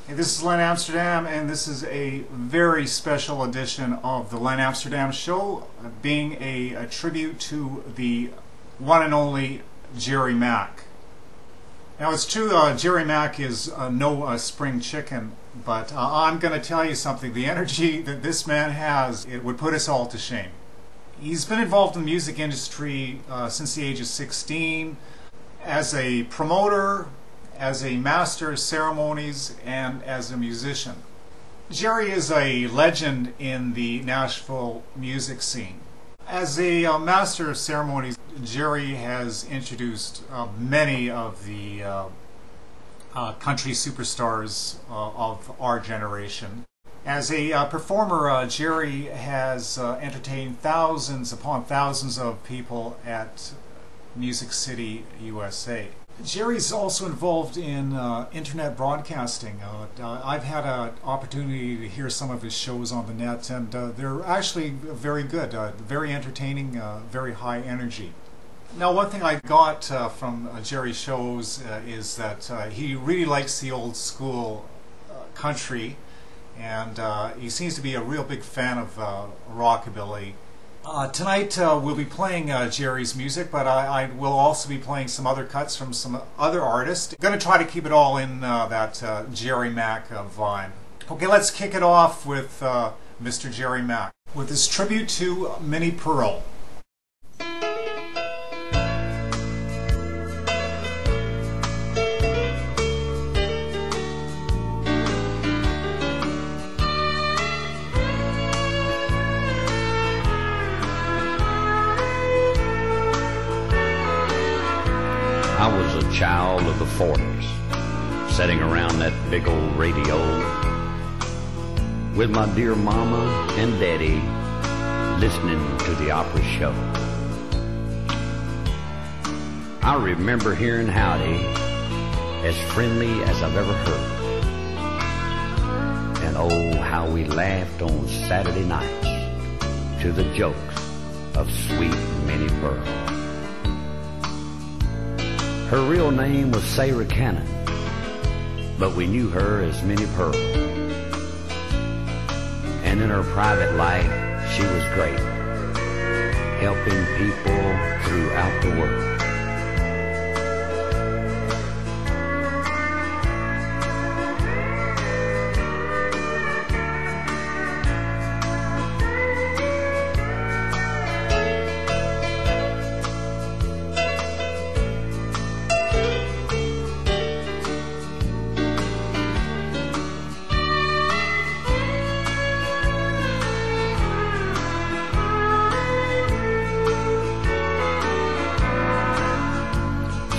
Hey, this is Len Amsterdam, and this is a very special edition of the Len Amsterdam Show, being a tribute to the one and only Jerry Mack. Now, it's true, Jerry Mack is no spring chicken, but I'm going to tell you something. The energy that this man has, it would put us all to shame. He's been involved in the music industry since the age of 16 as a promoter, as a master of ceremonies, and as a musician. Jerry is a legend in the Nashville music scene. As a master of ceremonies, Jerry has introduced many of the country superstars of our generation. As a performer, Jerry has entertained thousands upon thousands of people at Music City, USA. Jerry's also involved in internet broadcasting. I've had an opportunity to hear some of his shows on the net, and they're actually very good, very entertaining, very high energy. Now, one thing I got from Jerry's shows is that he really likes the old school country, and he seems to be a real big fan of rockabilly. Tonight we'll be playing Jerry's music, but I will also be playing some other cuts from some other artists. I'm going to try to keep it all in that Jerry Mack vibe. Okay, let's kick it off with Mr. Jerry Mack with his tribute to Minnie Pearl. I was a child of the 40s, sitting around that big old radio with my dear mama and daddy, listening to the opera show. I remember hearing Howdy as friendly as I've ever heard. And oh, how we laughed on Saturday nights to the jokes of sweet Minnie Pearl. Her real name was Sarah Cannon, but we knew her as Minnie Pearl. And in her private life, she was great, helping people throughout the world.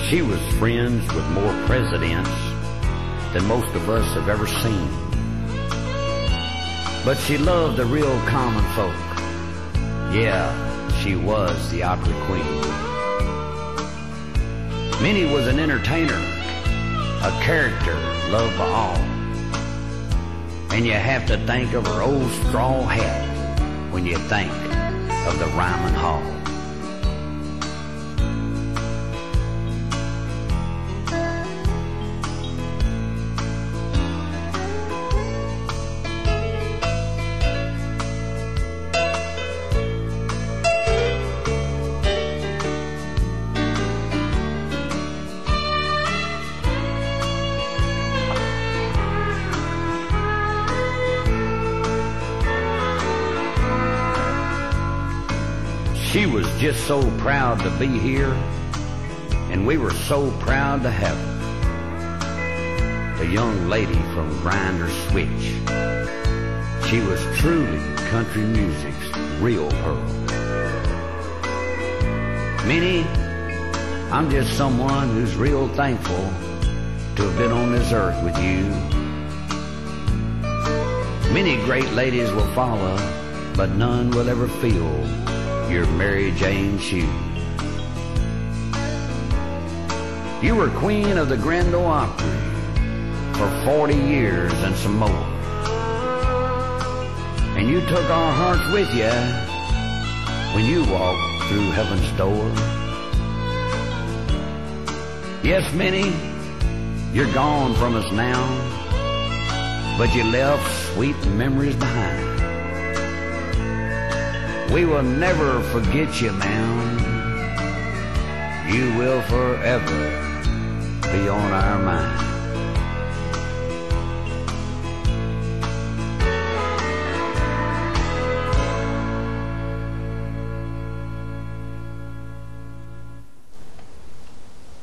She was friends with more presidents than most of us have ever seen. But she loved the real common folk. Yeah, she was the opera queen. Minnie was an entertainer, a character loved by all. And you have to think of her old straw hat when you think of the Ryman Hall. She was just so proud to be here, and we were so proud to have her. The young lady from Grinder Switch. She was truly country music's real pearl. Minnie, I'm just someone who's real thankful to have been on this earth with you. Many great ladies will follow, but none will ever feel your Mary Jane shoe. You were queen of the Grand Ole Opry for 40 years and some more. And you took our hearts with you when you walked through heaven's door. Yes, Minnie, you're gone from us now, but you left sweet memories behind. We will never forget you, ma'am. You will forever be on our mind.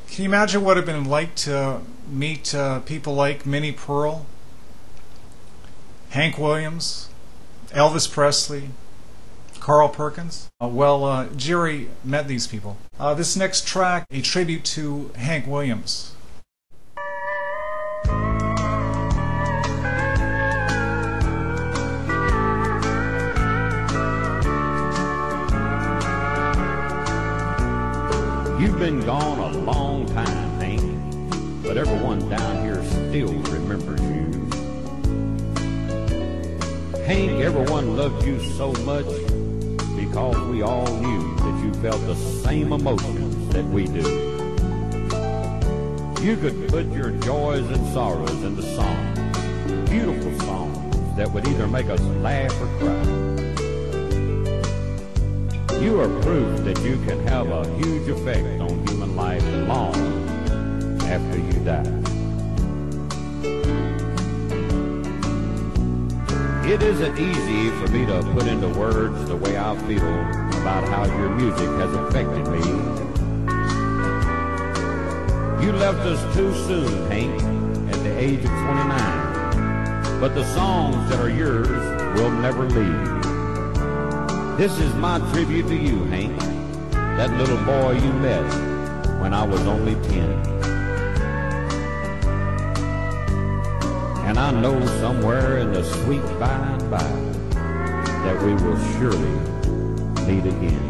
Can you imagine what it would have been like to meet people like Minnie Pearl, Hank Williams, Elvis Presley, Carl Perkins? Jerry met these people. This next track, a tribute to Hank Williams. You've been gone a long time, Hank, but everyone down here still remembers you. Hank, everyone loved you so much because we all knew that you felt the same emotions that we do. You could put your joys and sorrows into songs, beautiful songs that would either make us laugh or cry. You are proof that you can have a huge effect on human life long after you die. It isn't easy for me to put into words the way I feel about how your music has affected me. You left us too soon, Hank, at the age of 29, but the songs that are yours will never leave. This is my tribute to you, Hank, that little boy you met when I was only 10. And I know somewhere in the sweet by and by that we will surely meet again.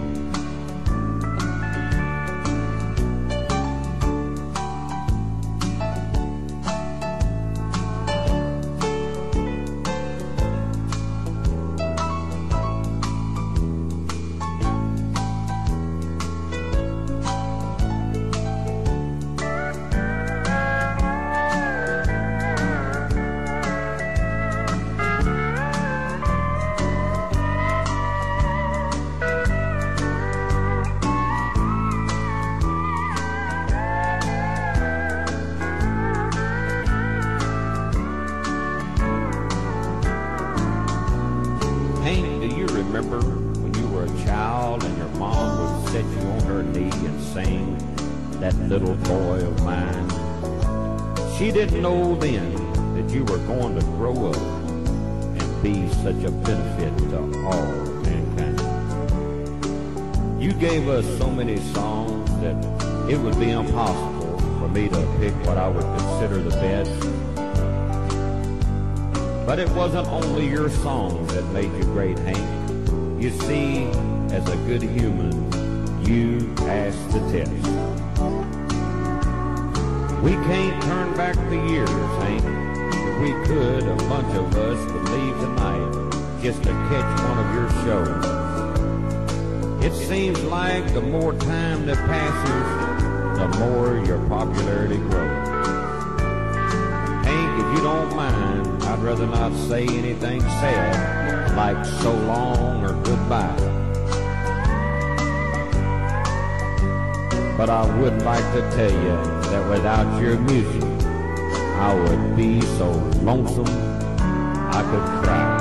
Hank, do you remember when you were a child and your mom would set you on her knee and sing That Little Boy of Mine? She didn't know then that you were going to grow up and be such a benefit to all mankind. You gave us so many songs that it would be impossible for me to pick what I would consider the best. But it wasn't only your songs that made you great, Hank. You see, as a good human, you passed the test. We can't turn back the years, Hank. If we could, a bunch of us would leave tonight just to catch one of your shows. It seems like the more time that passes, the more your popularity grows. Hank, if you don't mind, I'd rather not say anything sad, like so long or goodbye. But I would like to tell you that without your music, I would be so lonesome I could cry.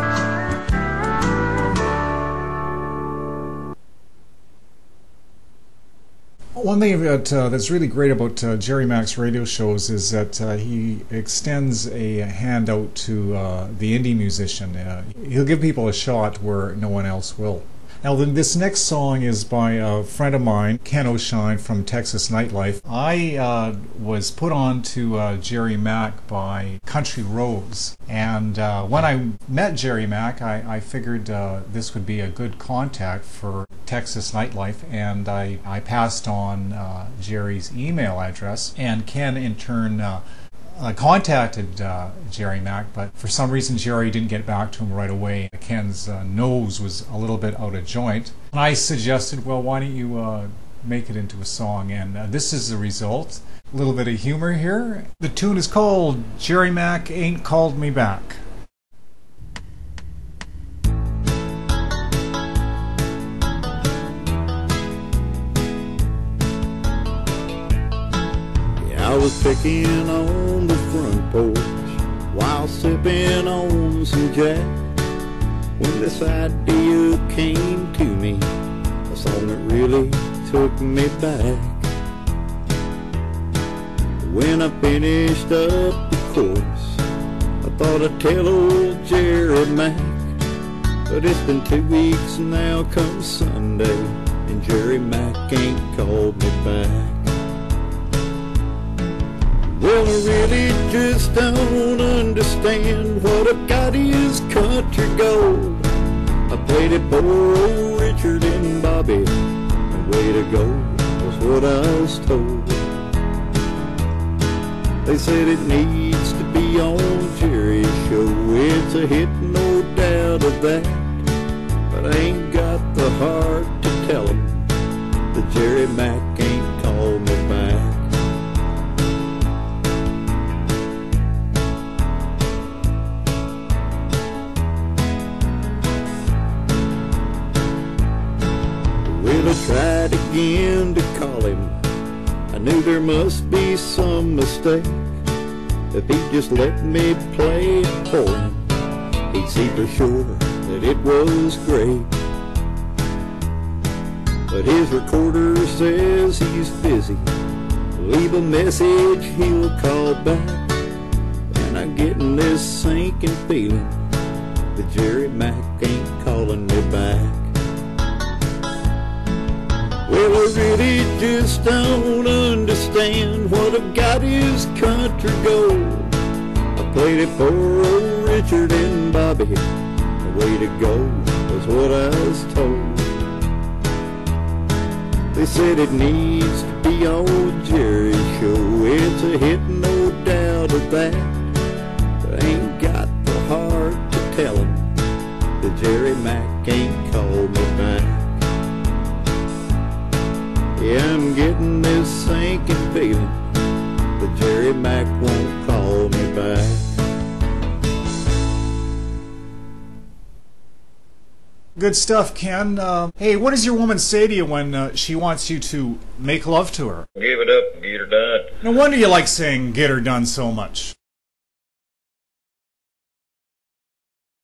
One thing that's really great about Jerry Mack's radio shows is that he extends a hand out to the indie musician. He'll give people a shot where no one else will. Now, this next song is by a friend of mine, Ken O'Shine from Texas Nightlife. I was put on to Jerry Mack by Country Roads, and when I met Jerry Mack, I figured this would be a good contact for Texas Nightlife, and I passed on Jerry's email address, and Ken in turn contacted Jerry Mack, but for some reason Jerry didn't get back to him right away. Ken's nose was a little bit out of joint, and I suggested, well, why don't you make it into a song, and this is the result. A little bit of humor here. The tune is called Jerry Mack Ain't Called Me Back. was picking on the front porch while sipping on some Jack, when this idea came to me, a song that really took me back. When I finished up the chorus, I thought I'd tell old Jerry Mack, but it's been 2 weeks now come Sunday, and Jerry Mack ain't called me back. Well, I really just don't understand what I've got is country gold. I played it for old Richard and Bobby, and way to go was what I was told. They said it needs to be on Jerry's show. It's a hit, no doubt of that, but I ain't got the heart to tell him that Jerry Mack ain't called me back. Well, I tried again to call him. I knew there must be some mistake. If he'd just let me play it for him, he'd see for sure that it was great. But his recorder says he's busy. Leave a message, he'll call back. And I'm getting this sinking feeling that Jerry Mack ain't calling me back. Well, I really just don't understand what I've got is country gold. I played it for old Richard and Bobby, the way to go was what I was told. They said it needs to be on Jerry's show. It's a hit, no doubt of that, but I ain't got the heart to tell him that Jerry Mack ain't called me back. Yeah, I'm getting this sinking feeling that Jerry Mack won't call me back. Good stuff, Ken. Hey, what does your woman say to you when she wants you to make love to her? Give it up and get her done. No wonder you like saying "get her done" so much.